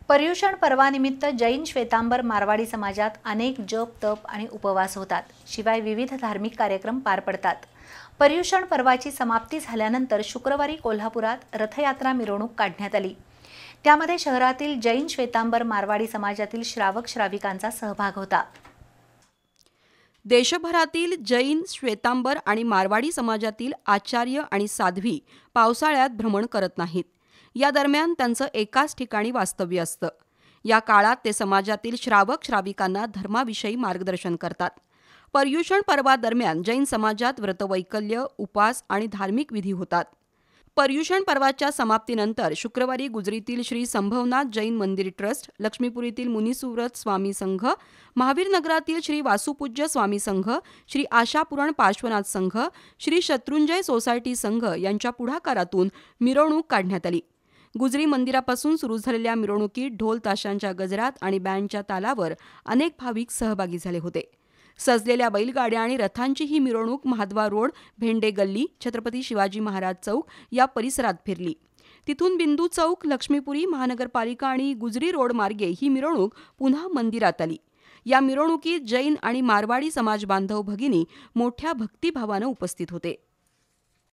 पर्युषण पर्वानिमित्त जैन श्वेतांबर मारवाडी समाजात अनेक जप तप आणि उपवास होतात। शिवाय विविध धार्मिक कार्यक्रम पार पडतात। पर्युषण पर्वाची समाप्ती झाल्यानंतर शुक्रवारी कोल्हापुरात रथयात्रा मिरवणूक काढण्यात आली। त्यामध्ये शहरातील जैन श्वेतांबर मारवाडी समाजातील श्रावक श्राविकांचा सहभाग होता। देशभरातील जैन श्वेतांबर आणि मारवाडी समाजातील आचार्य आणि साध्वी पावसाळ्यात भ्रमण करत नाहीत। या दरम्यान त्यांचं एकाच ठिकाणी वास्तव्य असतं। या काळात ते समाजातील श्रावक श्राविकांना धर्माविषयी मार्गदर्शन करतात। पर्युषण पर्वादरम्यान जैन समाजात व्रतवैकल्य, उपास आणि धार्मिक विधी होतात। पर्युषण पर्वाच्या समाप्तीनंतर शुक्रवारी गुजरीतील श्री संभवनाथ जैन मंदिर ट्रस्ट, लक्ष्मीपुरीतील मुनिसुव्रत स्वामी संघ, महावीर नगरातील श्री वासुपूज्य स्वामी संघ, श्री आशापुरण पार्श्वनाथ संघ, श्री शत्रुंजय सोसायटी संघ यांच्या पुढाकारातून मिरवणूक काढण्यात आली। गुजरी मंदिरापासून सुरू झालेल्या मिरवणुकीत ढोल ताशांच्या गजरात आणि बँडच्या तालावर अनेक भाविक सहभागी झाले होते। सजलेल्या बैलगाड्या आणि रथांची ही मिरवणूक महाद्वार रोड, भेंडे गल्ली, छत्रपती शिवाजी महाराज चौक या परिसरात फिरली। तिथून बिंदू चौक, लक्ष्मीपुरी, महानगरपालिका आणि गुजरी रोड मार्गे ही मिरवणूक पुन्हा मंदिरात आली। या मिरवणुकीत जैन आणि मारवाडी समाज बांधव भगिनी मोठ्या भक्तिभावानं उपस्थित होते।